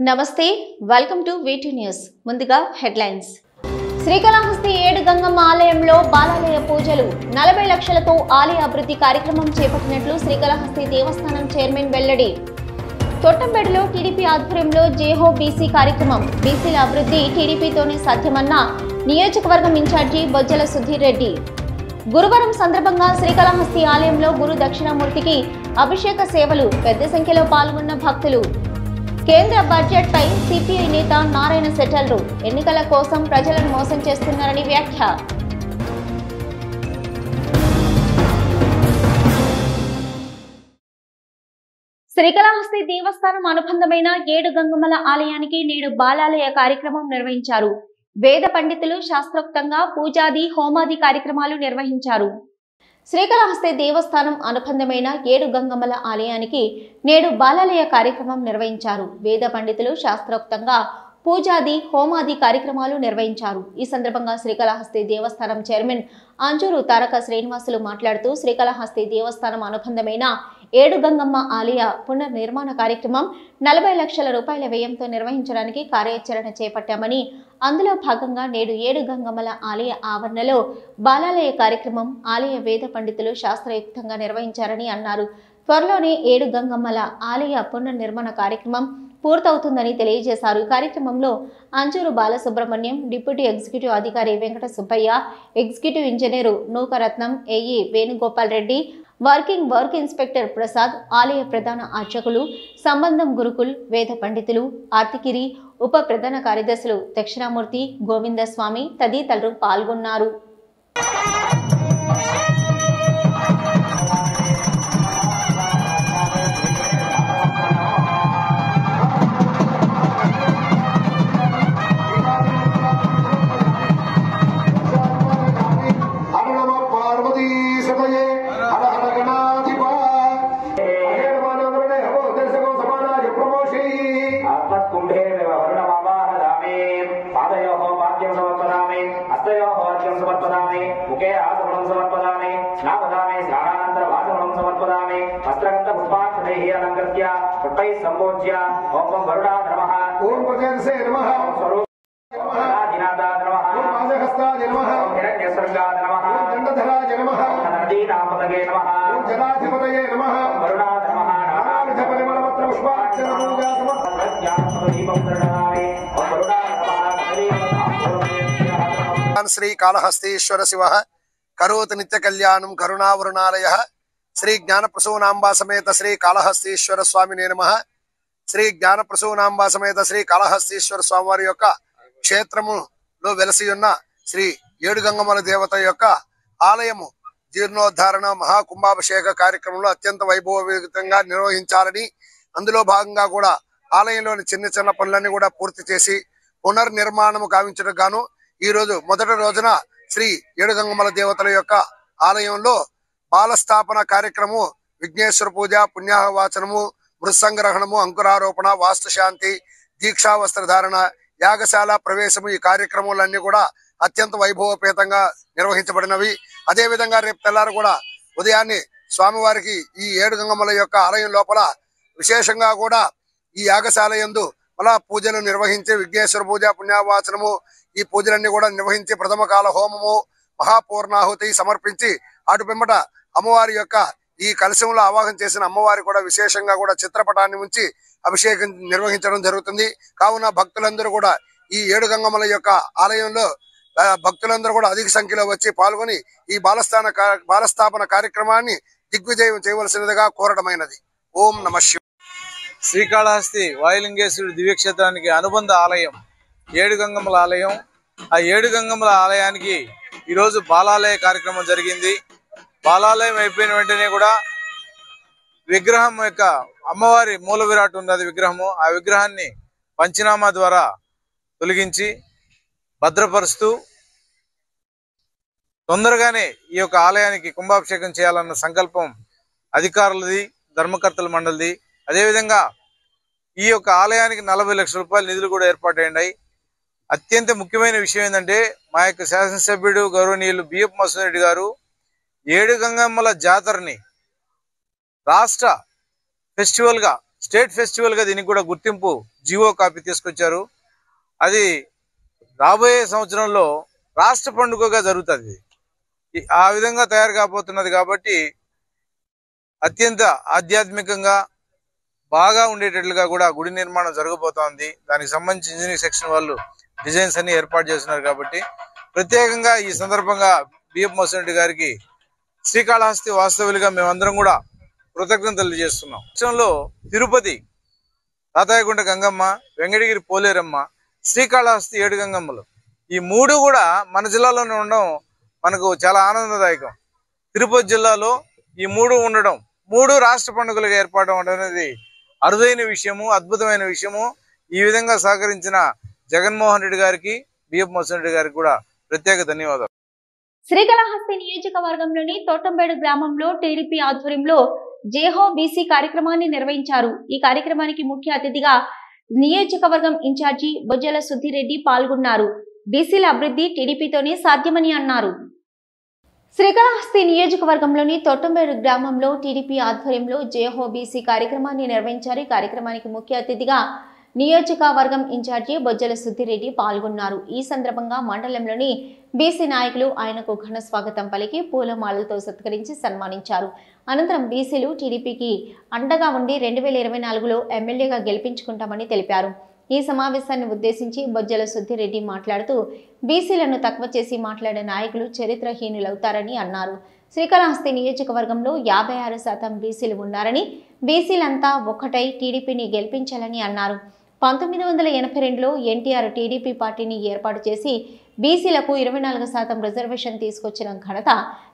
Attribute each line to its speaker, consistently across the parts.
Speaker 1: నమస్తే welcome to వీటీ news. ముందుగా headlines. Srikalahasti ఏడు గంగమ్మ ఆలయంలో బాలాలయ పూజలు 40 లక్షలతో ఆలయ అభివృద్ధి కార్యక్రమం చేపట్టినట్లు శ్రీకాళహస్తి దేవస్థానం చైర్మన్ వెల్లడి. తొట్టంపేటలో టీడీపీ ఆధ్వర్యంలో జేహో బీసీ కార్యక్రమం. బీసీల అభివృద్ధి టీడీపీతోనే సాధ్యమన్న నియోజకవర్గం ఇన్ఛార్జి బొజ్జల సుధీర్ రెడ్డి. గురువారం సందర్భంగా శ్రీకాళహస్తి ఆలయంలో గురు దక్షిణామూర్తికి అభిషేక సేవలు. పెద్ద సంఖ్యలో పాల్గొన్న భక్తులు. కేంద్ర బడ్జెట్ పై సిపిఐ నేత నారాయణ సెటల్రు. ఎన్నికల కోసం ప్రజలను మోసం చేస్తున్నారని వ్యాఖ్య. శ్రీకాళహస్తి దేవస్థానం అనుబంధమైన ఏడు గంగమ్మల ఆలయానికి నేడు బాలాలయ కార్యక్రమం నిర్వహించారు. వేద పండితులు శాస్త్రోక్తంగా పూజాది హోమాది కార్యక్రమాలు నిర్వహించారు. శ్రీకాళహస్తి దేవస్థానం అనుబంధమైన ఏడు గంగమ్మల ఆలయానికి నేడు బాలాలయ కార్యక్రమం నిర్వహించారు. వేద పండితులు శాస్త్రోక్తంగా పూజాది హోమాది కార్యక్రమాలు నిర్వహించారు. ఈ సందర్భంగా శ్రీకాళహస్తి దేవస్థానం చైర్మన్ అంజూరు తారక శ్రీనివాసులు మాట్లాడుతూ శ్రీకాళహస్తి దేవస్థానం అనుబంధమైన ఏడు గంగమ్మ ఆలయ పునర్నిర్మాణ కార్యక్రమం 40 లక్షల రూపాయల వ్యయంతో నిర్వహించడానికి కార్యాచరణ చేపట్టామని, అందులో భాగంగా నేడు ఏడు గంగమ్మల ఆలయ ఆవరణలో బాలాలయ కార్యక్రమం ఆలయ వేద పండితులు శాస్త్రయుక్తంగా నిర్వహించారని అన్నారు. త్వరలోనే ఏడు గంగమ్మల ఆలయ పునర్నిర్మాణ కార్యక్రమం పూర్తవుతుందని తెలియజేశారు. ఈ కార్యక్రమంలో అంజూరు బాలసుబ్రహ్మణ్యం, డిప్యూటీ ఎగ్జిక్యూటివ్ అధికారి Venkata Subbaiah, executive engineer Nookaratnam, AE Venugopal Reddy, work inspector Prasad, ఆలయ ప్రధాన అర్చకులు, సంబంధం గురుకుల్, వేద పండితులు, ఆర్తిగిరి ఉప ప్రధాన కార్యదర్శులు దక్షిణామూర్తి, గోవిందస్వామి తదితరులు పాల్గొన్నారు.
Speaker 2: శ్రీకాళహస్తీశ్వర శివ కరోతు నిత్య కళ్యాణం కరుణావరుణాలయ. శ్రీ జ్ఞానప్రసూనాంబా సమేత శ్రీ కాళహస్తీశ్వర స్వామినే నమః. శ్రీ జ్ఞానప్రసూనాంబా సమేత శ్రీ కాళహస్తీశ్వర స్వామి వారి యొక్క క్షేత్రములో వెలసి ఉన్న శ్రీ ఏడు గంగమ్మల దేవత యొక్క ఆలయము జీర్ణోద్ధారణ మహాకుంభాభిషేక కార్యక్రమంలో అత్యంత వైభవయుతంగా నిర్వహించాలని, అందులో భాగంగా కూడా ఆలయంలోని చిన్న చిన్న పనులన్నీ కూడా పూర్తి చేసి పునర్నిర్మాణము గావించడం గాను ఈ రోజు మొదటి రోజున శ్రీ ఏడు గంగమ్మల దేవతల యొక్క ఆలయంలో బాలస్థాపన కార్యక్రమము, విఘ్నేశ్వర పూజ, పుణ్యాహవాచనము, మృత్సంగ్రహణము, అంకురారోపణ, వాస్తుశాంతి, దీక్షా వస్త్రధారణ, యాగశాల ప్రవేశము, ఈ కార్యక్రమాలన్నీ కూడా అత్యంత వైభవపేతంగా నిర్వహించబడినవి. అదే విధంగా రేపు తెల్లారు కూడా ఉదయాన్నే స్వామివారికి ఈ ఏడు గంగమ్మల యొక్క ఆలయం లోపల విశేషంగా కూడా ఈ యాగశాల యందు మళ్ళా పూజలు నిర్వహించి విఘ్నేశ్వర పూజ, పుణ్యావాచనము, ఈ పూజలన్నీ కూడా నిర్వహించి ప్రథమ కాల హోమము, మహాపూర్ణాహుతి సమర్పించి అటు పిమ్మట అమ్మవారి యొక్క ఈ కలశంలో ఆవాహన చేసిన అమ్మవారి కూడా విశేషంగా కూడా చిత్రపటాన్ని ఉంచి అభిషేకం నిర్వహించడం జరుగుతుంది. కావున భక్తులందరూ కూడా ఈ ఏడు గంగమ్మల యొక్క ఆలయంలో భక్తులందరూ కూడా అధిక సంఖ్యలో వచ్చి పాల్గొని ఈ బాలస్థాపన కార్యక్రమాన్ని దిగ్విజయం చేయవలసినదిగా కోరడమైనది. ఓం నమః శివాయ.
Speaker 3: శ్రీకాళహస్తి వాయులింగేశ్వరుడి దివ్యక్షేత్రానికి అనుబంధ ఆలయం ఏడు గంగమ్మల ఆలయం. ఆ ఏడు గంగమ్మల ఆలయానికి ఈరోజు బాలాలయ కార్యక్రమం జరిగింది. బాలాలయం అయిపోయిన వెంటనే కూడా విగ్రహం యొక్క అమ్మవారి మూల విరాట్ ఉన్నది విగ్రహము. ఆ విగ్రహాన్ని పంచనామా ద్వారా తొలగించి భద్రపరుస్తూ తొందరగానే ఈ యొక్క ఆలయానికి కుంభాభిషేకం చేయాలన్న సంకల్పం అధికారులది, ధర్మకర్తల మండలిది. అదేవిధంగా ఈ యొక్క ఆలయానికి 40 లక్షల రూపాయల నిధులు కూడా ఏర్పాటయ్యాయి. అత్యంత ముఖ్యమైన విషయం ఏంటంటే మా యొక్క శాసనసభ్యుడు గౌరవనీయులు బిఎఫ్ మసూద్ రెడ్డి గారు ఏడు గంగమ్మల జాతరని రాష్ట్ర ఫెస్టివల్ గా స్టేట్ ఫెస్టివల్ గా దీనికి కూడా గుర్తింపు జీవో కాపీ తీసుకొచ్చారు. అది రాబోయే సంవత్సరంలో రాష్ట్ర పండుగగా జరుగుతుంది. ఆ విధంగా తయారు కాబోతున్నది కాబట్టి అత్యంత ఆధ్యాత్మికంగా బాగా ఉండేటట్లుగా కూడా గుడి నిర్మాణం జరగబోతోంది. దానికి సంబంధించి ఇంజనీరింగ్ సెక్షన్ వాళ్ళు డిజైన్స్ అన్ని ఏర్పాటు చేస్తున్నారు. కాబట్టి ప్రత్యేకంగా ఈ సందర్భంగా బిఎఫ్ మోసిరెడ్డి గారికి శ్రీకాళహస్తి వాస్తవులుగా మేమందరం కూడా కృతజ్ఞతలు తెలియజేస్తున్నాం. రాష్ట్రంలో తిరుపతి తాతాయగుంట గంగమ్మ, వెంకటగిరి పోలేరమ్మ, శ్రీకాళహస్తి 7 గంగమ్మలు, ఈ 3 కూడా మన జిల్లాలోనే ఉండడం మనకు చాలా ఆనందదాయకం. తిరుపతి జిల్లాలో ఈ 3 ఉండడం, 3 రాష్ట్ర పండుగలుగా ఏర్పడడం అనేది అరుదైన విషయము, అద్భుతమైన విషయము. ఈ విధంగా సహకరించిన జగన్మోహన్ రెడ్డి గారికి, బిఎఫ్ మోసిరెడ్డి గారికి కూడా ప్రత్యేక ధన్యవాదాలు.
Speaker 1: శ్రీకాళహస్తి నియోజకవర్గంలోని తోటంబేడు గ్రామంలో టీడీపీ ఆధ్వర్యంలో జేహో బీసీ కార్యక్రమాన్ని నిర్వహించారు. ఈ కార్యక్రమానికి ముఖ్య అతిథిగా నియోజకవర్గం ఇన్ఛార్జి బొజ్జల సుద్దిరెడ్డి పాల్గొన్నారు. బీసీల అభివృద్ధి టీడీపీతోనే సాధ్యమని అన్నారు. శ్రీకాళహస్తి నియోజకవర్గంలోని తోటంబేడు గ్రామంలో టీడీపీ ఆధ్వర్యంలో జేహో బీసీ కార్యక్రమాన్ని నిర్వహించారు. ఈ కార్యక్రమానికి ముఖ్య అతిథిగా నియోజకవర్గం ఇన్ఛార్జి బొజ్జల సుద్దిరెడ్డి పాల్గొన్నారు. ఈ సందర్భంగా మండలంలోని బీసీ నాయకులు ఆయనకు ఘన స్వాగతం పలికి పూలమాలలతో సత్కరించి సన్మానించారు. అనంతరం బీసీలు టీడీపీకి అండగా ఉండి 2024లో ఎమ్మెల్యేగా గెలిపించుకుంటామని తెలిపారు. ఈ సమావేశాన్ని ఉద్దేశించి బొజ్జల సుద్దిరెడ్డి మాట్లాడుతూ బీసీలను తక్కువ చేసి మాట్లాడే నాయకులు చరిత్రహీనులవుతారని అన్నారు. శ్రీకాళహస్తి నియోజకవర్గంలో 56% బీసీలు ఉన్నారని, బీసీలంతా ఒక్కటై టీడీపీని గెలిపించాలని అన్నారు. 1982లో ఎన్టీఆర్ టీడీపీ పార్టీని ఏర్పాటు చేసి బీసీలకు 24% రిజర్వేషన్ తీసుకొచ్చిన ఘనత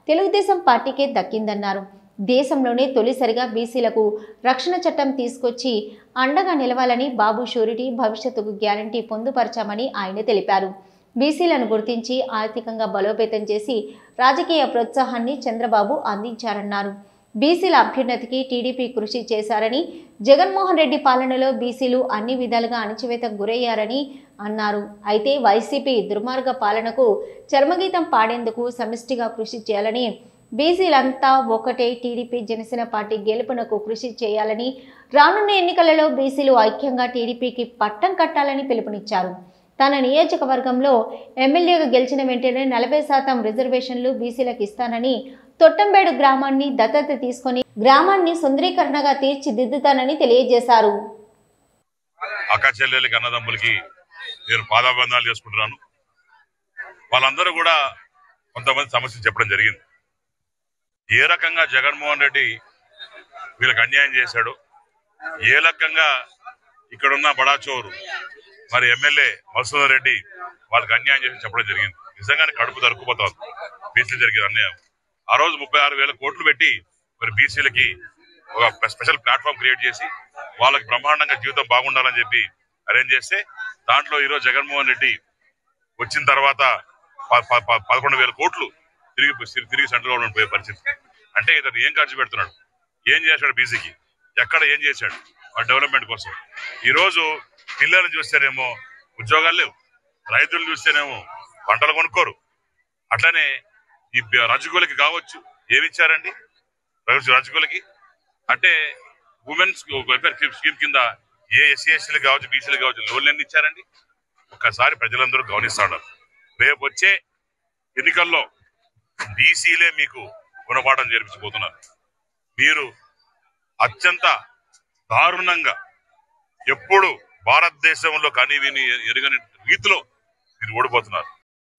Speaker 1: తెలుగుదేశం పార్టీకే దక్కిందన్నారు. దేశంలోనే తొలిసారిగా బీసీలకు రక్షణ చట్టం తీసుకొచ్చి అండగా నిలవాలని బాబు షూరిటీ భవిష్యత్తుకు గ్యారంటీ పొందుపరచామని ఆయన తెలిపారు. బీసీలను గుర్తించి ఆర్థికంగా బలోపేతం చేసి రాజకీయ ప్రోత్సాహాన్ని చంద్రబాబు అందించారన్నారు. బీసీల అభ్యున్నతికి టీడీపీ కృషి చేశారని, జగన్మోహన్ రెడ్డి పాలనలో బీసీలు అన్ని విధాలుగా అణచివేతకు గురయ్యారని అన్నారు. అయితే వైసీపీ దుర్మార్గ పాలనకు చర్మగీతం పాడేందుకు సమిష్టిగా కృషి చేయాలని, బీసీలంతా ఒకటే టీడీపీ జనసేన పార్టీ గెలుపునకు కృషి చేయాలని, రానున్న ఎన్నికలలో బీసీలు ఐక్యంగా టీడీపీకి పట్టం కట్టాలని పిలుపునిచ్చారు. తన నియోజకవర్గంలో ఎమ్మెల్యేగా గెలిచిన వెంటనే 40% రిజర్వేషన్లు బీసీలకు ఇస్తానని, తొట్టంబేడు గ్రామాన్ని దత్తత తీసుకొని గ్రామాన్ని సుందరీకరణగా తీర్చిదిద్దుతానని తెలియజేశారు.
Speaker 4: అక్క చెల్లెలకి, అన్నదమ్ములకి నేను పాదాబంధాలు చేసుకుంటున్నాను. వాళ్ళందరూ కూడా కొంతమంది సమస్యలు చెప్పడం జరిగింది. ఏ రకంగా జగన్మోహన్ రెడ్డి వీళ్ళకి అన్యాయం చేశాడు, ఏ రకంగా ఇక్కడున్న బడాచోరు మరి ఎమ్మెల్యే మధుసూదన్ రెడ్డి వాళ్ళకి అన్యాయం చేసి చెప్పడం జరిగింది. నిజంగానే కడుపు తరుక్కుపోతుంది బీసీలు జరిగిన అన్యాయం. ఆ రోజు 36,000 కోట్లు పెట్టి మరి బీసీలకి ఒక స్పెషల్ ప్లాట్ఫామ్ క్రియేట్ చేసి వాళ్ళకి బ్రహ్మాండంగా జీవితం బాగుండాలని చెప్పి అరేంజ్ చేస్తే, దాంట్లో ఈరోజు జగన్మోహన్ రెడ్డి వచ్చిన తర్వాత 11,000 కోట్లు తిరిగి సెంట్రల్ గవర్నమెంట్ పోయే పరిస్థితి. అంటే ఇతను ఏం ఖర్చు పెడుతున్నాడు, ఏం చేశాడు బీసీకి, ఎక్కడ ఏం చేశాడు ఆ డెవలప్మెంట్ కోసం? ఈ రోజు పిల్లల్ని చూస్తేనేమో ఉద్యోగాలు లేవు, రైతులు చూస్తేనేమో పంటలు కొనుక్కోరు. అట్లనే ఈ రజకులకి కావచ్చు ఏమిచ్చారండి రజకులకి? అంటే ఉమెన్స్ వెల్ఫేర్ స్కీమ్ కింద ఏ ఎస్సీ ఎస్టీలు కావచ్చు, బీసీలు కావచ్చు లోన్లు ఎన్ని ఇచ్చారండి? ఒక్కసారి ప్రజలందరూ గమనిస్తాడు. రేపు వచ్చే ఎన్నికల్లో బీసీలే మీకు గుణపాఠం చేర్పించబోతున్నారు. మీరు అత్యంత దారుణంగా ఎప్పుడు భారతదేశంలో కానీ విని ఎరుగని రీతిలో మీరు ఓడిపోతున్నారు.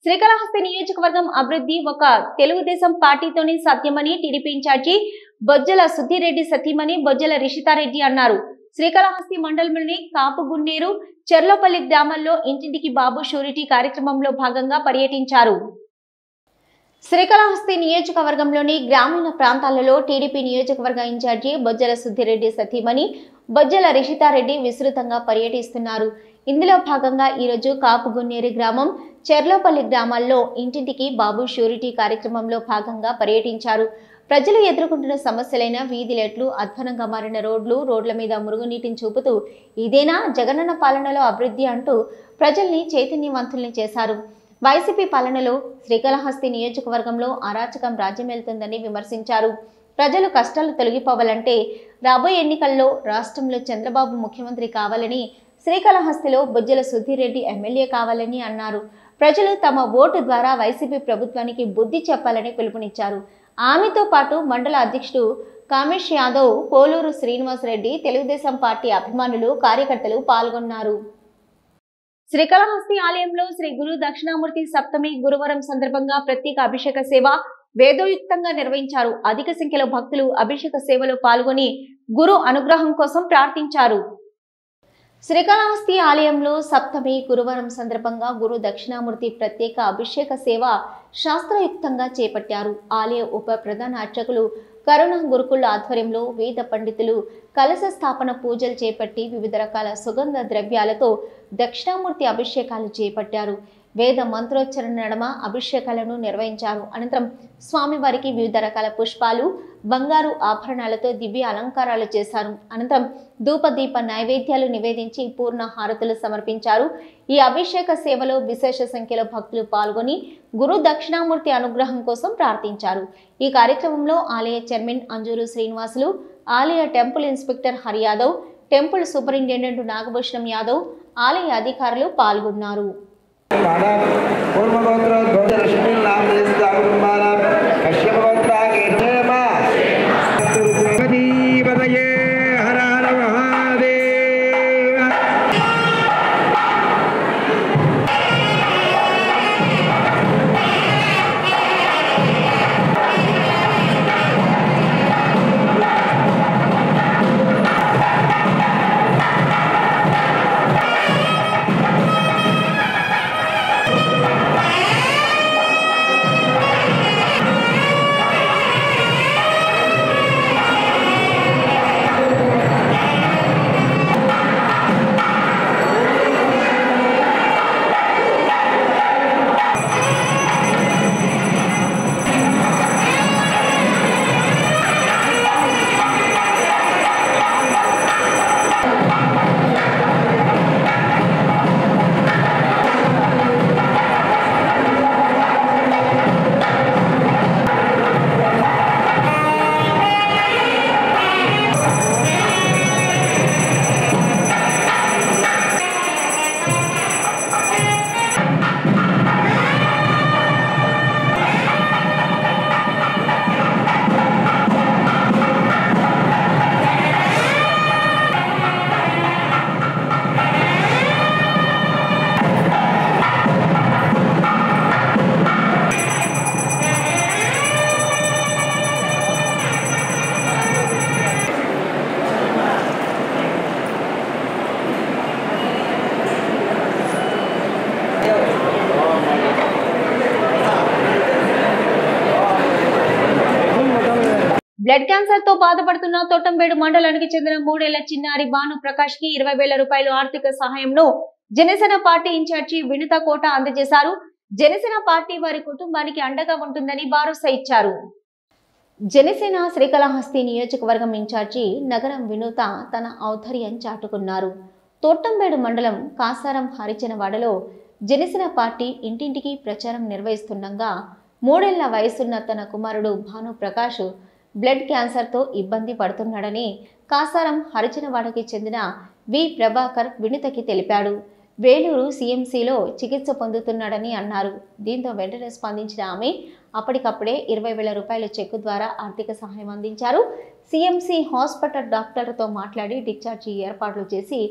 Speaker 1: శ్రీకాళహస్తి నియోజకవర్గం అభివృద్ధి ఒక తెలుగుదేశం పార్టీతోనే సాధ్యమని టీడీపీ ఇన్ఛార్జి బొజ్జల సుద్దిరెడ్డి సతీమణి బొజ్జల రిషితారెడ్డి అన్నారు. శ్రీకాళహస్తి మండలంలోని కాపుగున్నేరు, చెర్లోపల్లి గ్రామాల్లో ఇంటింటికి బాబు షూరిటీ కార్యక్రమంలో భాగంగా పర్యటించారు. శ్రీకాళహస్తి నియోజకవర్గంలోని గ్రామీణ ప్రాంతాలలో టీడీపీ నియోజకవర్గ ఇన్ఛార్జి బొజ్జల సుద్దిరెడ్డి సతీమణి బొజ్జల రిషితారెడ్డి విస్తృతంగా పర్యటిస్తున్నారు. ఇందులో భాగంగా ఈరోజు కాపుగున్నేరు గ్రామం, చెర్లోపల్లి గ్రామాల్లో ఇంటింటికి బాబు షూరిటీ కార్యక్రమంలో భాగంగా పర్యటించారు. ప్రజలు ఎదుర్కొంటున్న సమస్యలైన వీధి లైట్లు, అధ్వానంగా మారిన రోడ్ల మీద మురుగునీటిని చూపుతూ ఇదేనా జగనన్న పాలనలో అభివృద్ధి అంటూ ప్రజల్ని చైతన్యవంతుల్ని చేశారు. వైసీపీ పాలనలో శ్రీకాళహస్తి నియోజకవర్గంలో అరాచకం రాజ్యమేలుతుందని విమర్శించారు. ప్రజలు కష్టాలు తొలగిపోవాలంటే రాబోయే ఎన్నికల్లో రాష్ట్రంలో చంద్రబాబు ముఖ్యమంత్రి కావాలని, శ్రీకాళహస్తిలో బొజ్జల సుధీర్ రెడ్డి ఎమ్మెల్యే కావాలని అన్నారు. ప్రజలు తమ ఓటు ద్వారా వైసీపీ ప్రభుత్వానికి బుద్ధి చెప్పాలని పిలుపునిచ్చారు. ఆమెతో పాటు మండల అధ్యక్షుడు కామేష్ యాదవ్, పోలూరు శ్రీనివాస్ రెడ్డి, తెలుగుదేశం పార్టీ అభిమానులు, కార్యకర్తలు పాల్గొన్నారు. శ్రీకాళహస్తి ఆలయంలో శ్రీ గురు దక్షిణామూర్తి సప్తమి గురువారం సందర్భంగా ప్రత్యేక అభిషేక సేవ వేదోయుక్తంగా నిర్వహించారు. అధిక సంఖ్యలో భక్తులు అభిషేక సేవలో పాల్గొని గురు అనుగ్రహం కోసం ప్రార్థించారు. శ్రీకాళహస్తి ఆలయంలో సప్తమి గురువారం సందర్భంగా గురు దక్షిణామూర్తి ప్రత్యేక అభిషేక సేవ శాస్త్రయుక్తంగా చేపట్టారు. ఆలయ ఉప ప్రధాన అర్చకులు కరుణ గురుకుల ఆధ్వర్యంలో వేద పండితులు కలశ స్థాపన పూజలు చేపట్టి వివిధ రకాల సుగంధ ద్రవ్యాలతో దక్షిణామూర్తి అభిషేకాలు చేపట్టారు. వేద మంత్రోచ్చరణ నడమ అభిషేకాలను నిర్వహించారు. అనంతరం స్వామివారికి వివిధ రకాల పుష్పాలు, బంగారు ఆభరణాలతో దివ్య అలంకారాలు చేశారు. అనంతరం ధూపదీప నైవేద్యాలు నివేదించి పూర్ణ హారతులు సమర్పించారు. ఈ అభిషేక సేవలో విశేష సంఖ్యలో భక్తులు పాల్గొని గురు దక్షిణామూర్తి అనుగ్రహం కోసం ప్రార్థించారు. ఈ కార్యక్రమంలో ఆలయ చైర్మన్ అంజూరు శ్రీనివాసులు, ఆలయ temple inspector Hari Yadav, temple superintendent Nagabhushanam Yadav, ఆలయ అధికారులు పాల్గొన్నారు. బ్లడ్ క్యాన్సర్ తో బాధపడుతున్న తోటంబేడు మండలానికి చెందిన 3 ఏళ్ల చిన్నారి భాను ప్రకాష్ కి 20,000 రూపాయల ఆర్థిక సహాయంను జనసేన పార్టీ ఇన్ఛార్జి వినుత కోట అందజేశారు. జనసేన పార్టీ వారి కుటుంబానికి అండగా ఉంటుందని భరోసా ఇచ్చారు. జనసేన శ్రీకాళహస్తి నియోజకవర్గం ఇన్ఛార్జి నగరం వినుత తన ఔదార్యం చాటుకున్నారు. తోటంబేడు మండలం కాసారం హరిజనవాడలో జనసేన పార్టీ ఇంటింటికి ప్రచారం నిర్వహిస్తుండగా 3 ఏళ్ల వయసున్న తన కుమారుడు భాను ప్రకాష్ బ్లడ్ క్యాన్సర్తో ఇబ్బంది పడుతున్నాడని కాసారం హరిజనవాడకి చెందిన వి ప్రభాకర్ వినుతకి తెలిపాడు. వేలూరు సిఎంసిలో చికిత్స పొందుతున్నాడని అన్నారు. దీంతో వెంటనే స్పందించిన ఆమె అప్పటికప్పుడే 20,000 రూపాయల చెక్కు ద్వారా ఆర్థిక సహాయం అందించారు. సిఎంసి హాస్పిటల్ డాక్టర్తో మాట్లాడి డిశ్చార్జి ఏర్పాట్లు చేసి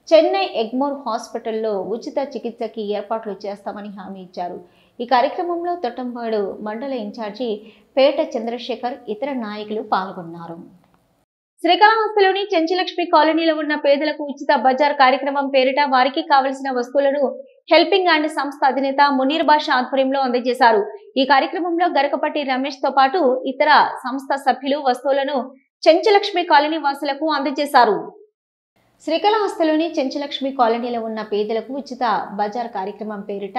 Speaker 1: చెన్నై ఎగ్మోర్ హాస్పిటల్లో ఉచిత చికిత్సకి ఏర్పాట్లు చేస్తామని హామీ ఇచ్చారు. ఈ కార్యక్రమంలో తొట్టంపాడు మండల ఇన్ఛార్జి పేట చంద్రశేఖర్, ఇతర నాయకులు పాల్గొన్నారు. శ్రీకాళహస్తిలోని చెంచులక్ష్మి కాలనీలో ఉన్న పేదలకు ఉచిత బజార్ కార్యక్రమం పేరిట వారికి కావలసిన వస్తువులను హెల్పింగ్ హ్యాండ్ సంస్థ అధినేత మునీర్ బాషా ఆధ్వర్యంలో అందజేశారు. ఈ కార్యక్రమంలో గరకపట్టి రమేష్ తో పాటు ఇతర సంస్థ సభ్యులు వస్తువులను చెంచులక్ష్మి కాలనీ వాసులకు అందజేశారు. శ్రీకాళహస్తిలోని చెంచులక్ష్మి కాలనీలో ఉన్న పేదలకు ఉచిత బజార్ కార్యక్రమం పేరిట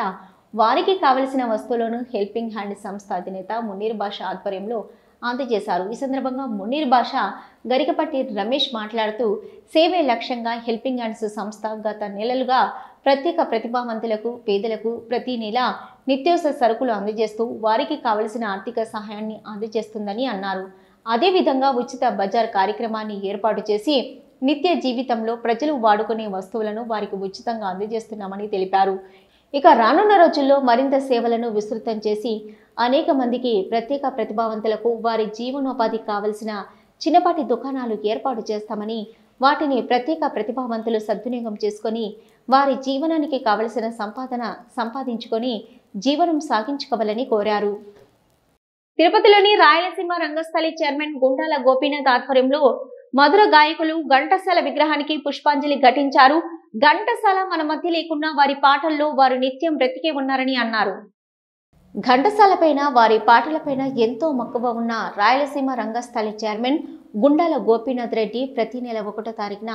Speaker 1: వారికి కావలసిన వస్తువులను హెల్పింగ్ హ్యాండ్ సంస్థ అధినేత మునీర్ బాషా ఆధ్వర్యంలో అందజేశారు. ఈ సందర్భంగా మునీర్ బాషా గరికపట్టి రమేష్ మాట్లాడుతూ సేవే లక్ష్యంగా హెల్పింగ్ హ్యాండ్స్ సంస్థ గత నెలలుగా ప్రత్యేక ప్రతిభావంతులకు పేదలకు ప్రతి నెల నిత్యావసర సరుకులు అందజేస్తూ వారికి కావలసిన ఆర్థిక సహాయాన్ని అందజేస్తుందని అన్నారు. అదేవిధంగా ఉచిత బజార్ కార్యక్రమాన్ని ఏర్పాటు చేసి నిత్య జీవితంలో ప్రజలు వాడుకునే వస్తువులను వారికి ఉచితంగా అందజేస్తున్నామని తెలిపారు. ఇక రానున్న రోజుల్లో మరింత సేవలను విస్తృతం చేసి అనేక మందికి ప్రత్యేక ప్రతిభావంతులకు వారి జీవనోపాధికి కావలసిన చిన్నపాటి దుకాణాలు ఏర్పాటు చేస్తామని, వాటిని ప్రత్యేక ప్రతిభావంతులు సద్వినియోగం చేసుకొని వారి జీవనానికి కావలసిన సంపాదన సంపాదించుకొని జీవనం సాగించుకోవాలని కోరారు. తిరుపతిలోని రాయలసీమ రంగస్థలి చైర్మన్ గుండాల గోపీనాథ్ ఆధ్వర్యంలో మధుర గాయకులు ఘంటసాల విగ్రహానికి పుష్పాంజలి ఘటించారు. ఘంటసాల మన మధ్య లేకున్నా వారి పాటల్లో వారు నిత్యం బ్రతికే ఉన్నారని అన్నారు. ఘంటసాలపైన వారి పాటలపైన ఎంతో మక్కువ ఉన్న రాయలసీమ రంగస్థలి చైర్మన్ గుండాల గోపీనాథ్ రెడ్డి ప్రతి నెల 1వ తారీఖున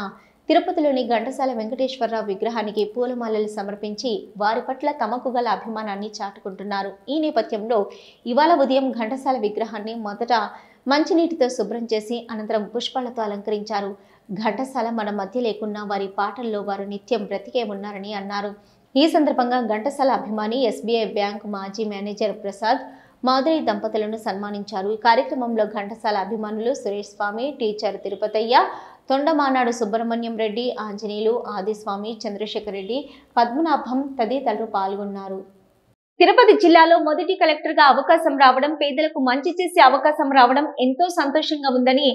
Speaker 1: తిరుపతిలోని ఘంటసాల వెంకటేశ్వరరావు విగ్రహానికి పూలమాలలు సమర్పించి వారి పట్ల తమకు గల అభిమానాన్ని చాటుకుంటున్నారు. ఈ నేపథ్యంలో ఇవాళ ఉదయం ఘంటసాల విగ్రహాన్ని మొదట మంచినీటితో శుభ్రం చేసి అనంతరం పుష్పాలతో అలంకరించారు. ఘంటసాల మన మధ్య లేకున్నా వారి పాటల్లో వారు నిత్యం బ్రతికే ఉన్నారని అన్నారు. ఈ సందర్భంగా ఘంటసాల అభిమాని ఎస్బీఐ బ్యాంక్ మాజీ మేనేజర్ ప్రసాద్, మాధురి దంపతులను సన్మానించారు. ఈ కార్యక్రమంలో ఘంటసాల అభిమానులు సురేష్ స్వామి, టీచర్ తిరుపతయ్య, తొండమానాడు సుబ్రహ్మణ్యం రెడ్డి, ఆంజనేయులు, ఆదిస్వామి, చంద్రశేఖర్ రెడ్డి, పద్మనాభం తదితరులు పాల్గొన్నారు. తిరుపతి జిల్లాలో మొదటి కలెక్టర్గా అవకాశం రావడం, పేదలకు మంచి చేసే అవకాశం రావడం ఎంతో సంతోషంగా ఉందని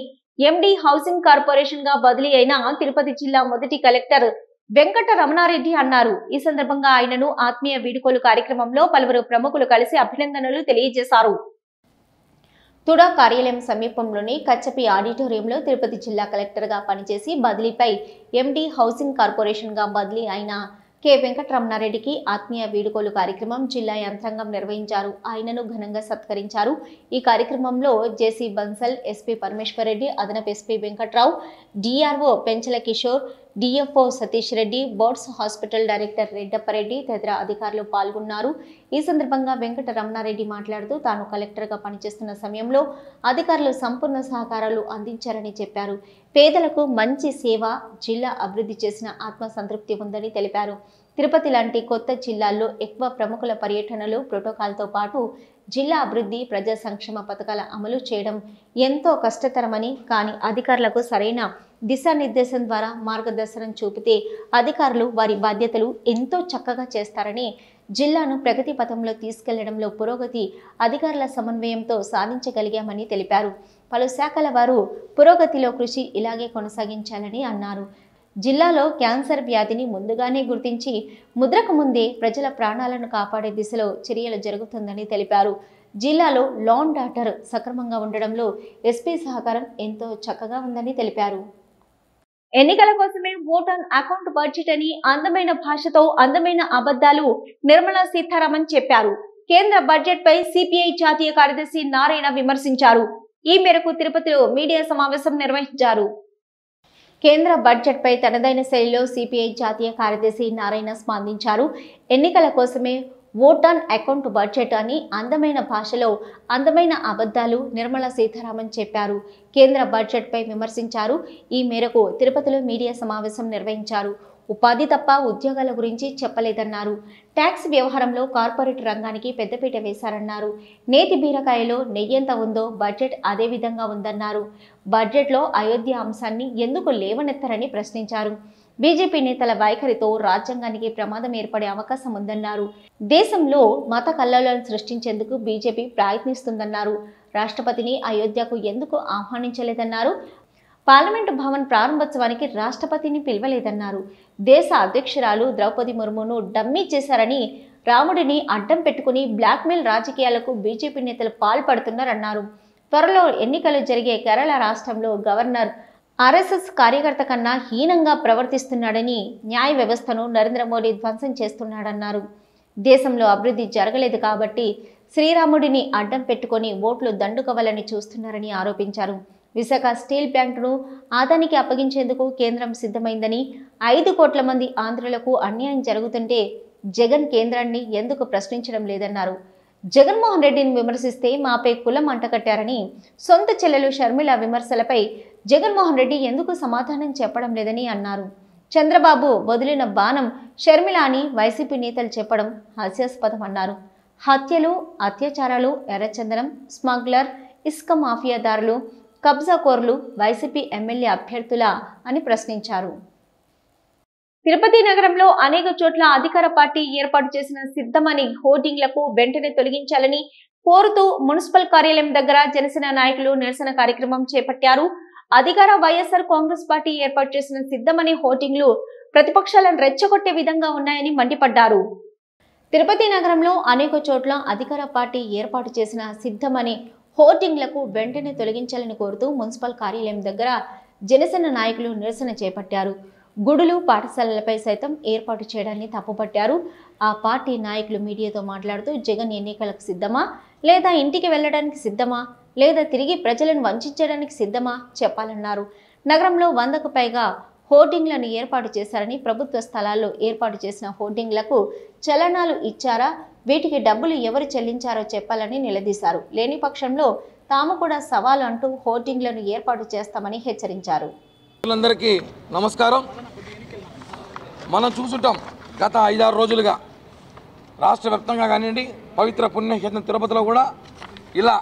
Speaker 1: ఎండి హౌసింగ్ కార్పొరేషన్ గా బదిలీ అయిన తిరుపతి జిల్లా మొదటి కలెక్టర్ వెంకట రమణారెడ్డి అన్నారు. ఈ సందర్భంగా ఆయనను ఆత్మీయ వీడ్కోలు కార్యక్రమంలో పలువురు ప్రముఖులు కలిసి అభినందనలు తెలియజేశారు. తుడా కార్యాలయం సమీపంలోని కచ్చపి ఆడిటోరియంలో తిరుపతి జిల్లా కలెక్టర్గా పనిచేసి బదిలీపై ఎండి హౌసింగ్ కార్పొరేషన్ గా బదిలీ అయిన కె వెంకటరమణారెడ్డికి ఆత్మీయ వీడుకోలు కార్యక్రమం జిల్లా యంత్రాంగం నిర్వహించారు. ఆయనను ఘనంగా సత్కరించారు. ఈ కార్యక్రమంలో జేసీ బన్సల్, ఎస్పీ పరమేశ్వర్ రెడ్డి, అదనపు SP Venkatrao, DRO Penchala Kishore, DFO Satish Reddy, boards hospital director Reddappa Reddy తదితర అధికారులు పాల్గొన్నారు. ఈ సందర్భంగా వెంకట రమణారెడ్డి మాట్లాడుతూ తాను కలెక్టర్గా పనిచేస్తున్న సమయంలో అధికారులు సంపూర్ణ సహకారాలు అందించారని చెప్పారు. పేదలకు మంచి సేవ, జిల్లా అభివృద్ధి చేసిన ఆత్మసంతృప్తి ఉందని తెలిపారు. తిరుపతి లాంటి కొత్త జిల్లాల్లో ఎక్కువ ప్రముఖుల పర్యటనలు, ప్రోటోకాల్తో పాటు జిల్లా అభివృద్ధి, ప్రజా సంక్షేమ పథకాల అమలు చేయడం ఎంతో కష్టతరమని, కానీ అధికారులకు సరైన దిశానిర్దేశం ద్వారా మార్గదర్శనం చూపితే అధికారులు వారి బాధ్యతలు ఎంతో చక్కగా చేస్తారని, జిల్లాను ప్రగతి పథంలో తీసుకెళ్లడంలో పురోగతి అధికారుల సమన్వయంతో సాధించగలిగామని తెలిపారు. పలు శాఖల వారు పురోగతిలో కృషి ఇలాగే కొనసాగించాలని అన్నారు. జిల్లాలో క్యాన్సర్ వ్యాధిని ముందుగానే గుర్తించి ముద్రకు ముందే ప్రజల ప్రాణాలను కాపాడే దిశలో చర్యలు జరుగుతుందని తెలిపారు. జిల్లాలో లా అండ్ ఆర్డర్ సక్రమంగా ఉండడంలో ఎస్పీ సహకారం ఎంతో చక్కగా ఉందని తెలిపారు. ఎన్నికల కోసమే ఓట్ ఆన్ అకౌంట్ బడ్జెట్ అని అందమైన భాషతో అందమైన అబద్ధాలు నిర్మలా సీతారామన్ చెప్పారు. కేంద్ర బడ్జెట్ పై సిపిఐ జాతీయ కార్యదర్శి నారాయణ విమర్శించారు. ఈ మేరకు తిరుపతిలో మీడియా సమావేశం నిర్వహించారు. కేంద్ర బడ్జెట్ పై తనదైన శైలిలో సిపిఐ జాతీయ కార్యదర్శి నారాయణ స్పందించారు. ఎన్నికల కోసమే ఓట్ ఆన్ అకౌంట్ బడ్జెట్ అని అందమైన భాషలో అందమైన అబద్ధాలు నిర్మలా సీతారామన్ చెప్పారు. కేంద్ర బడ్జెట్ పై విమర్శించారు. ఈ మేరకు తిరుపతిలో మీడియా సమావేశం నిర్వహించారు. ఉపాధి తప్ప ఉద్యోగాల గురించి చెప్పలేదన్నారు. ట్యాక్స్ వ్యవహారంలో కార్పొరేట్ రంగానికి పెద్దపీట వేశారన్నారు. నేతి బీరకాయలో నెయ్యంత ఉందో బడ్జెట్ అదే విధంగా ఉందన్నారు. బడ్జెట్లో అయోధ్య అంశాన్ని ఎందుకు లేవనెత్తరని ప్రశ్నించారు. బీజేపీ నేతల వైఖరితో రాజ్యాంగానికి ప్రమాదం ఏర్పడే అవకాశం ఉందన్నారు. దేశంలో మత కల్లోలాలను సృష్టించేందుకు బీజేపీ ప్రయత్నిస్తుందన్నారు. రాష్ట్రపతిని అయోధ్యకు ఎందుకు ఆహ్వానించలేదన్నారు. పార్లమెంటు భవన్ ప్రారంభోత్సవానికి రాష్ట్రపతిని పిలవలేదన్నారు. దేశ అధ్యక్షురాలు ద్రౌపది ముర్మును డమ్మీ చేశారని, రాముడిని అడ్డం పెట్టుకుని బ్లాక్మెయిల్ రాజకీయాలకు బీజేపీ నేతలు పాల్పడుతున్నారన్నారు. త్వరలో ఎన్నికలు జరిగే కేరళ రాష్ట్రంలో గవర్నర్ ఆర్ఎస్ఎస్ కార్యకర్త కన్నా హీనంగా ప్రవర్తిస్తున్నాడని, న్యాయ వ్యవస్థను నరేంద్ర మోడీ ధ్వంసం చేస్తున్నాడన్నారు. దేశంలో అభివృద్ధి జరగలేదు కాబట్టి శ్రీరాముడిని అడ్డం పెట్టుకొని ఓట్లు దండుకోవాలని చూస్తున్నారని ఆరోపించారు. విశాఖ స్టీల్ ప్లాంట్ను ఆదానికి అప్పగించేందుకు కేంద్రం సిద్ధమైందని, 5 కోట్ల మంది ఆంధ్రులకు అన్యాయం జరుగుతుంటే జగన్ కేంద్రాన్ని ఎందుకు ప్రశ్నించడం లేదన్నారు. జగన్మోహన్ రెడ్డిని విమర్శిస్తే మాపై కులం అంటకట్టారని, సొంత చెల్లెలు షర్మిల విమర్శలపై జగన్మోహన్ రెడ్డి ఎందుకు సమాధానం చెప్పడం లేదని అన్నారు. చంద్రబాబు వదిలిన బాణం షర్మిల అని వైసీపీ నేతలు చెప్పడం హాస్యాస్పదం అన్నారు. హత్యలు, అత్యాచారాలు, ఎర్రచందనం, స్మగ్లర్, ఇసుక మాఫియాదారులు, కబ్జాకోర్లు వైసీపీ ఎమ్మెల్యే అభ్యర్థుల అని ప్రశ్నించారు. తిరుపతి నగరంలో అనేక చోట్ల అధికార పార్టీ ఏర్పాటు చేసిన సిద్ధమని హోర్డింగ్లకు వెంటనే తొలగించాలని కోరుతూ మున్సిపల్ కార్యాలయం దగ్గర జనసేన నాయకులు నిరసన కార్యక్రమం చేపట్టారు. అధికార వైఎస్ఆర్ కాంగ్రెస్ పార్టీ ఏర్పాటు చేసిన సిద్ధమని హోర్డింగ్లు ప్రతిపక్షాలను రెచ్చగొట్టే విధంగా ఉన్నాయని మండిపడ్డారు. తిరుపతి నగరంలో అనేక చోట్ల అధికార పార్టీ ఏర్పాటు చేసిన సిద్ధమని హోర్డింగ్లకు వెంటనే తొలగించాలని కోరుతూ మున్సిపల్ కార్యాలయం దగ్గర జనసేన నాయకులు నిరసన చేపట్టారు. గుడులు పాఠశాలలపై సైతం ఏర్పాటు చేయడాన్ని తప్పుపట్టారు. ఆ పార్టీ నాయకులు మీడియాతో మాట్లాడుతూ జగన్ ఎన్నికలకు సిద్ధమా, లేదా ఇంటికి వెళ్లడానికి సిద్ధమా, లేదా తిరిగి ప్రజలను వంచడానికి సిద్ధమా చెప్పాలన్నారు. నగరంలో 100కు పైగా హోర్డింగ్లను ఏర్పాటు చేశారని, ప్రభుత్వ స్థలాల్లో ఏర్పాటు చేసిన హోర్డింగ్లకు చలనాలు ఇచ్చారా, వీటికి డబ్బులు ఎవరు చెల్లించారో చెప్పాలని నిలదీశారు. లేని పక్షంలో తాము కూడా సవాలు అంటూ హోర్డింగ్లను ఏర్పాటు చేస్తామని హెచ్చరించారు.
Speaker 5: అందరికీ నమస్కారం. మనం చూసుంటాం గత 5-6 రోజులుగా రాష్ట్ర వ్యాప్తంగా కానివ్వండి, పవిత్ర పుణ్యక్షేత్రం తిరుపతిలో కూడా ఇలా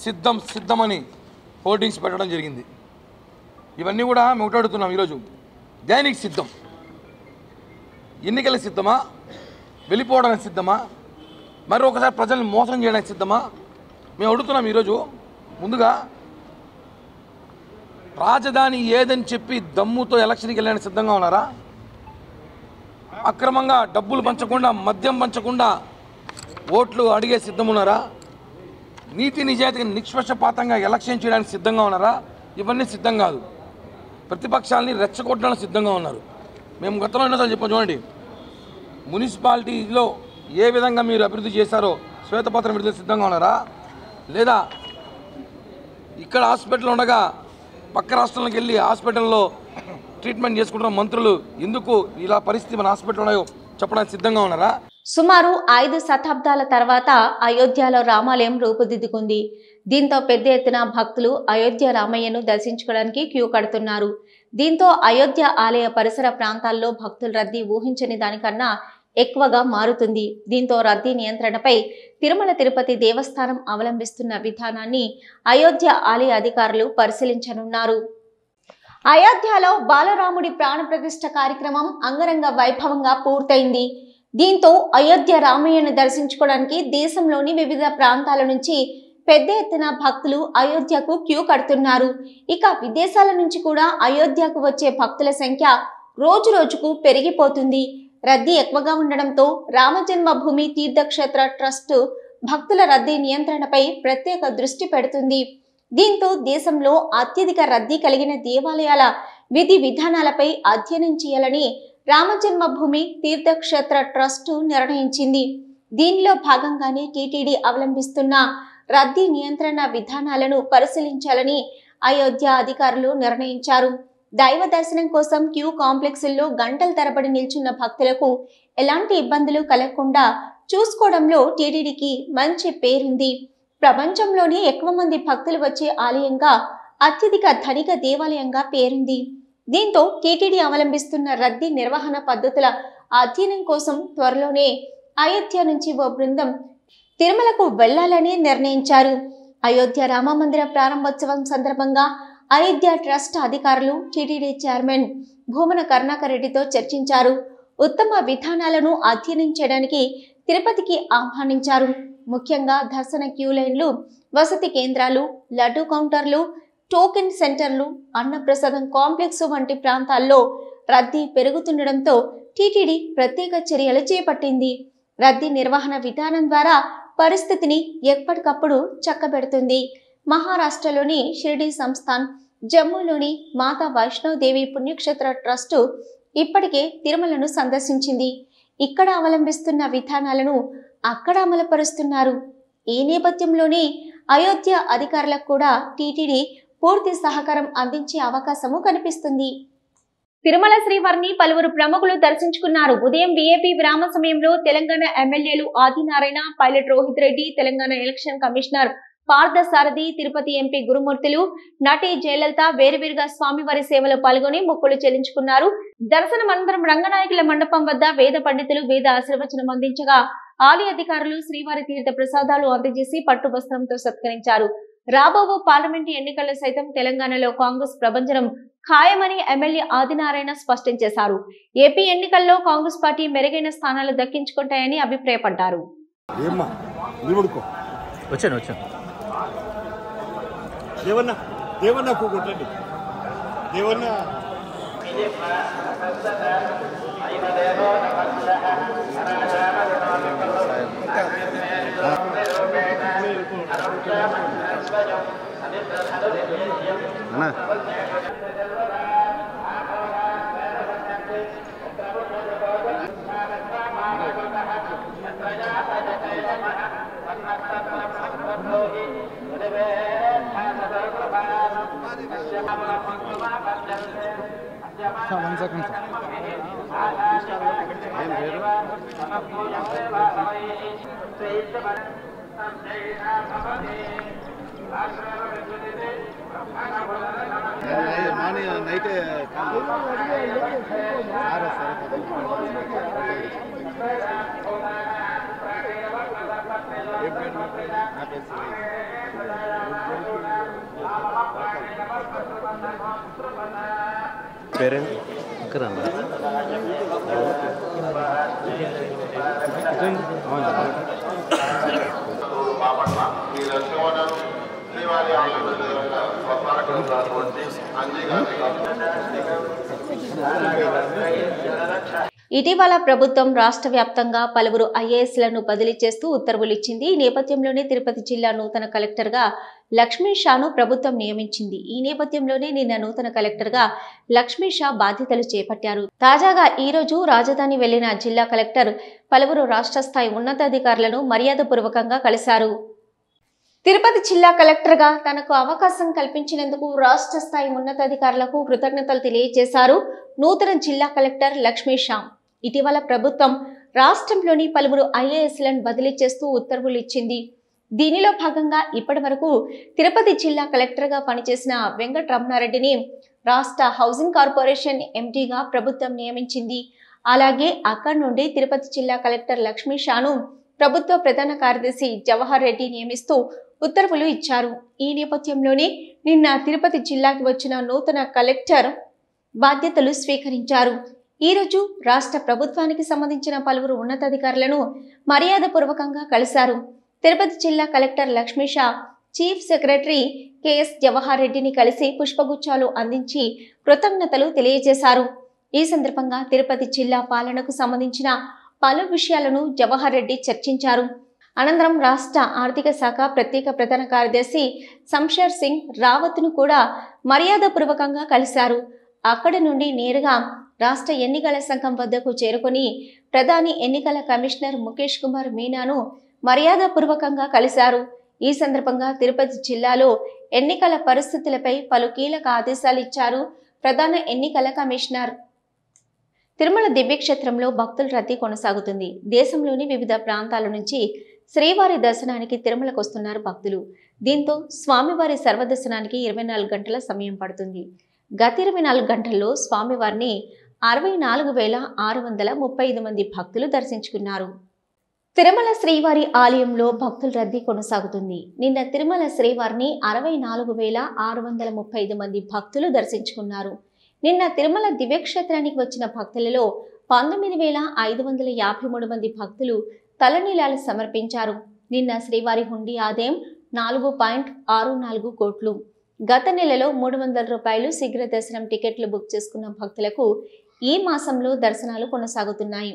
Speaker 5: సిద్ధమని హోర్డింగ్స్ పెట్టడం జరిగింది. ఇవన్నీ కూడా మేము ఒకటాడుతున్నాం. ఈరోజు దేనికి సిద్ధం? ఎన్నికల సిద్ధమా, వెళ్ళిపోవడానికి సిద్ధమా, మరి ఒకసారి ప్రజల్ని మోసం చేయడానికి సిద్ధమా మేము అడుగుతున్నాం. ఈరోజు ముందుగా రాజధాని ఏదని చెప్పి దమ్ముతో ఎలక్షన్కి వెళ్ళడానికి సిద్ధంగా ఉన్నారా? అక్రమంగా డబ్బులు పంచకుండా, మద్యం పంచకుండా ఓట్లు అడిగే సిద్ధం ఉన్నారా? నీతి నిజాయితీగా నిష్పక్షపాతంగా ఎలక్షన్ చేయడానికి సిద్ధంగా ఉన్నారా? ఇవన్నీ సిద్ధం కాదు. ప్రతిపక్షాలని రెచ్చగొట్టడానికి సిద్ధంగా ఉన్నారు. మేము గతంలో ఎన్నోసార్లు చెప్పాం. చూడండి, మున్సిపాలిటీలో ఏ విధంగా మీరు అభివృద్ధి చేశారో శ్వేతపత్రం విడుదల సిద్ధంగా ఉన్నారా? లేదా ఇక్కడ హాస్పిటల్ ఉండగా పక్క రాష్ట్రాలకు వెళ్ళి హాస్పిటల్లో ట్రీట్మెంట్ చేసుకుంటున్న మంత్రులు ఎందుకు ఇలా పరిస్థితి మన హాస్పిటల్ ఉన్నాయో చెప్పడానికి సిద్ధంగా ఉన్నారా?
Speaker 1: సుమారు 5 శతాబ్దాల తర్వాత అయోధ్యలో రామాలయం రూపుదిద్దుకుంది. దీంతో పెద్ద ఎత్తున భక్తులు అయోధ్య రామయ్యను దర్శించుకోవడానికి క్యూ కడుతున్నారు. దీంతో అయోధ్య ఆలయ పరిసర ప్రాంతాల్లో భక్తుల రద్దీ ఊహించని దానికన్నా ఎక్కువగా మారుతుంది. దీంతో రద్దీ నియంత్రణపై తిరుమల తిరుపతి దేవస్థానం అవలంబిస్తున్న విధానాన్ని అయోధ్య ఆలయ అధికారులు పరిశీలించనున్నారు. అయోధ్యలో బాలరాముడి ప్రాణప్రతిష్ఠ కార్యక్రమం అంగరంగ వైభవంగా పూర్తయింది. దీంతో అయోధ్య రామయ్యను దర్శించుకోవడానికి దేశంలోని వివిధ ప్రాంతాల నుంచి పెద్ద ఎత్తున భక్తులు అయోధ్యకు క్యూ కడుతున్నారు. ఇక విదేశాల నుంచి కూడా అయోధ్యకు వచ్చే భక్తుల సంఖ్య రోజు రోజుకు పెరిగిపోతుంది. రద్దీ ఎక్కువగా ఉండడంతో రామజన్మభూమి తీర్థక్షేత్ర ట్రస్ట్ భక్తుల రద్దీ నియంత్రణపై ప్రత్యేక దృష్టి పెడుతుంది. దీంతో దేశంలో అత్యధిక రద్దీ కలిగిన దేవాలయాల విధి విధానాలపై అధ్యయనం చేయాలని రామజన్మభూమి తీర్థక్షేత్ర ట్రస్ట్ నిర్ణయించింది. దీనిలో భాగంగానే టీటీడీ అవలంబిస్తున్న రద్దీ నియంత్రణ విధానాలను పరిశీలించాలని అయోధ్య అధికారులు నిర్ణయించారు. దైవ దర్శనం కోసం క్యూ కాంప్లెక్స్ల్లో గంటల తరబడి నిల్చున్న భక్తులకు ఎలాంటి ఇబ్బందులు కలగకుండా చూసుకోవడంలో టీటీడీకి మంచి పేరుంది. ప్రపంచంలోనే ఎక్కువ మంది భక్తులు వచ్చే ఆలయంగా, అత్యధిక ధనిక దేవాలయంగా పేరుంది. దీంతో టీటీడీ అవలంబిస్తున్న రద్దీ నిర్వహణ పద్ధతుల అధ్యయనం కోసం త్వరలోనే అయోధ్య నుంచి ఓ బృందం తిరుమలకు వెళ్లాలని నిర్ణయించారు. అయోధ్య రామమందిర ప్రారంభోత్సవం సందర్భంగా అయోధ్య ట్రస్ట్ అధికారులు టీటీడీ చైర్మన్ భూమన కరుణాకర్ రెడ్డితో చర్చించారు. ఉత్తమ విధానాలను అధ్యయనం చేయడానికి తిరుపతికి ఆహ్వానించారు. ముఖ్యంగా దర్శన క్యూ లైన్లు, వసతి కేంద్రాలు, లడ్డూ కౌంటర్లు, టోకెన్ సెంటర్లు, అన్నప్రసాదం కాంప్లెక్స్ వంటి ప్రాంతాల్లో రద్దీ పెరుగుతుండటంతో టీటీడీ ప్రత్యేక చర్యలు చేపట్టింది. రద్దీ నిర్వహణ విధానం ద్వారా పరిస్థితిని ఎప్పటికప్పుడు చక్కబెడుతుంది. మహారాష్ట్రలోని షిరిడి సంస్థాన్, జమ్మూలోని మాతా వైష్ణోదేవి పుణ్యక్షేత్ర ట్రస్టు ఇప్పటికే తిరుమలను సందర్శించింది. ఇక్కడ అవలంబిస్తున్న విధానాలను అక్కడ అమలుపరుస్తున్నారు. ఈ నేపథ్యంలోనే అయోధ్య అధికారులకు కూడా టీటీడీ పూర్తి సహకారం అందించే అవకాశము కనిపిస్తుంది. తిరుమల శ్రీవారిని పలువురు ప్రముఖులు దర్శించుకున్నారు. ఉదయం వీఐపీ విరామ సమయంలో తెలంగాణ ఎమ్మెల్యేలు Adinarayana, Pilot Rohit Reddy, Telangana election commissioner Parthasarathi, Tirupati MP గురుమూర్తులు, నటి జయలలిత వేరువేరుగా స్వామివారి సేవలో పాల్గొని మొక్కులు చెల్లించుకున్నారు. దర్శనం అనంతరం రంగనాయకుల మండపం వద్ద వేద పండితులు వేద ఆశీర్వచనం అందించగా ఆలయ అధికారులు శ్రీవారి తీర్థ ప్రసాదాలు అందజేసి పట్టు వస్త్రంతో సత్కరించారు. రాబోవు పార్లమెంటు ఎన్నికల్లో సైతం తెలంగాణలో కాంగ్రెస్ ప్రభంజనం ఖాయమని ఎమ్మెల్యే ఆదినారాయణ స్పష్టం చేశారు. ఏపీ ఎన్నికల్లో కాంగ్రెస్ పార్టీ మెరుగైన స్థానాలు దక్కించుకుంటాయని అభిప్రాయపడ్డారు. ఇటీవల ప్రభుత్వం రాష్ట్ర వ్యాప్తంగా పలువురు ఐఏఎస్లను బదిలీ చేస్తూ ఉత్తర్వులు ఇచ్చింది. ఈ నేపథ్యంలోనే తిరుపతి జిల్లా నూతన కలెక్టర్గా లక్ష్మీ షాను ప్రభుత్వం నియమించింది. ఈ నేపథ్యంలోనే నిన్న నూతన కలెక్టర్గా లక్ష్మీ షా బాధ్యతలు చేపట్టారు. తాజాగా ఈ రోజు రాజధాని వెళ్లిన జిల్లా కలెక్టర్ పలువురు రాష్ట్ర స్థాయి ఉన్నతాధికారులను మర్యాదపూర్వకంగా కలిశారు. తిరుపతి జిల్లా కలెక్టర్గా తనకు అవకాశం కల్పించినందుకు రాష్ట్ర స్థాయి ఉన్నతాధికారులకు కృతజ్ఞతలు తెలియజేశారు నూతన జిల్లా కలెక్టర్ లక్ష్మీ షా. ఇటీవల ప్రభుత్వం రాష్ట్రంలోని పలువురు ఐఏఎస్లను బదిలీ చేస్తూ ఉత్తర్వులు ఇచ్చింది. దీనిలో భాగంగా ఇప్పటి వరకు తిరుపతి జిల్లా కలెక్టర్గా పనిచేసిన వెంకటరమణారెడ్డిని రాష్ట్ర హౌసింగ్ కార్పొరేషన్ ఎండీగా ప్రభుత్వం నియమించింది. అలాగే అక్కడి నుండి తిరుపతి జిల్లా కలెక్టర్ లక్ష్మీ షాను ప్రభుత్వ ప్రధాన కార్యదర్శి జవహర్ రెడ్డి నియమిస్తూ ఉత్తర్వులు ఇచ్చారు. ఈ నేపథ్యంలోనే నిన్న తిరుపతి జిల్లాకి వచ్చిన నూతన కలెక్టర్ బాధ్యతలు స్వీకరించారు. ఈ రోజు రాష్ట్ర ప్రభుత్వానికి సంబంధించిన పలువురు ఉన్నతాధికారులను మర్యాదపూర్వకంగా కలిశారు. తిరుపతి జిల్లా collector Lakshmi Shah chief secretary KS Jawahar రెడ్డిని కలిసి పుష్పగుచ్చాలు అందించి కృతజ్ఞతలు తెలియజేశారు. ఈ సందర్భంగా తిరుపతి జిల్లా పాలనకు సంబంధించిన పలు విషయాలను జవహర్ రెడ్డి చర్చించారు. అనంతరం రాష్ట్ర ఆర్థిక శాఖ ప్రత్యేక ప్రధాన కార్యదర్శి శంషర్ సింగ్ రావత్ను కూడా మర్యాదపూర్వకంగా కలిశారు. అక్కడి నుండి నేరుగా రాష్ట్ర ఎన్నికల సంఘం వద్దకు చేరుకొని ప్రధాని ఎన్నికల కమిషనర్ ముఖేష్ కుమార్ మీనాను మర్యాదపూర్వకంగా కలిశారు. ఈ సందర్భంగా తిరుపతి జిల్లాలో ఎన్నికల పరిస్థితులపై పలు కీలక ఆదేశాలు ఇచ్చారు ప్రధాన ఎన్నికల కమిషనర్. తిరుమల దివ్యక్షేత్రంలో భక్తుల రద్దీ కొనసాగుతుంది. దేశంలోని వివిధ ప్రాంతాల నుంచి శ్రీవారి దర్శనానికి తిరుమలకు వస్తున్నారు భక్తులు. దీంతో స్వామివారి సర్వదర్శనానికి 24 గంటల సమయం పడుతుంది. గత 24 గంటల్లో స్వామివారిని 64,635 మంది భక్తులు దర్శించుకున్నారు. తిరుమల శ్రీవారి ఆలయంలో భక్తుల రద్దీ కొనసాగుతుంది. నిన్న తిరుమల శ్రీవారిని 64,635 మంది భక్తులు దర్శించుకున్నారు. నిన్న తిరుమల దివ్యక్షేత్రానికి వచ్చిన భక్తులలో 19,553 మంది భక్తులు తలనీలాలు సమర్పించారు. నిన్న శ్రీవారి హుండీ ఆదాయం 4.64 కోట్లు. గత నెలలో 300 రూపాయలు శీఘ్ర దర్శనం టికెట్లు బుక్ చేసుకున్న భక్తులకు ఈ మాసంలో దర్శనాలు కొనసాగుతున్నాయి.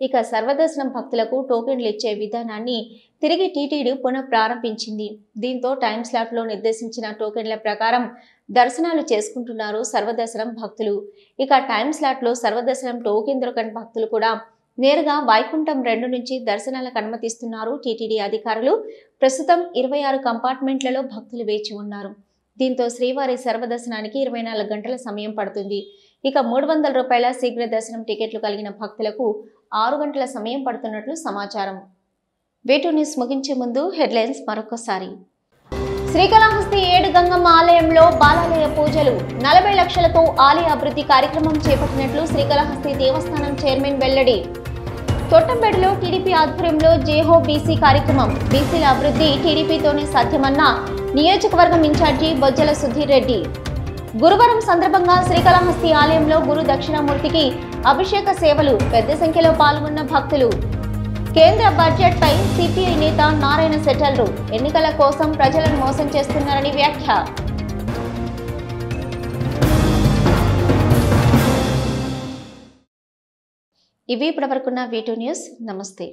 Speaker 1: ఇక సర్వదర్శనం భక్తులకు టోకెన్లు ఇచ్చే విధానాన్ని తిరిగి టీటీడీ పునః ప్రారంభించింది. దీంతో టైం స్లాట్లో నిర్దేశించిన టోకెన్ల ప్రకారం దర్శనాలు చేసుకుంటున్నారు సర్వదర్శనం భక్తులు. ఇక టైం స్లాట్లో సర్వదర్శనం టోకెన్ దొరకని భక్తులు కూడా నేరుగా వైకుంఠం 2 నుంచి దర్శనాలకు అనుమతిస్తున్నారు టీటీడీ అధికారులు. ప్రస్తుతం 26 కంపార్ట్మెంట్లలో భక్తులు వేచి ఉన్నారు. దీంతో శ్రీవారి సర్వదర్శనానికి 24 గంటల సమయం పడుతుంది. ఇక 300 రూపాయల శీఘ్ర దర్శనం టికెట్లు కలిగిన భక్తులకు 6 గంటల సమయం పడుతున్నట్లు సమాచారం. వేటు న్యూస్ ముగించే ముందు హెడ్లైన్స్ మరొకసారి. శ్రీకాళహస్తి 7 గంగమ్మ ఆలయంలో బాలాలయ పూజలు 40 లక్షలతో ఆలయ అభివృద్ధి కార్యక్రమం చేపట్టినట్లు శ్రీకాళహస్తి దేవస్థానం చైర్మన్ వెల్లడి. తొట్టంబేడులో టీడీపీ ఆధ్వర్యంలో జేహో బీసీ కార్యక్రమం. బీసీల అభివృద్ధి టీడీపీతోనే సాధ్యమన్న నియోజకవర్గం ఇన్ఛార్జి బొజ్జల సుధీర్ రెడ్డి. గురువారం సందర్భంగా శ్రీకాళహస్తి ఆలయంలో గురు దక్షిణామూర్తికి అభిషేక సేవలు. పెద్ద సంఖ్యలో పాల్గొన్న భక్తులు. కేంద్ర బడ్జెట్ పై సిపిఐ నేత నారాయణ సెటల్రు ఎన్నికల కోసం ప్రజలను మోసం చేస్తున్నారని వ్యాఖ్య. ఇవి ఇప్పటివరకున్న V2 న్యూస్. నమస్తే.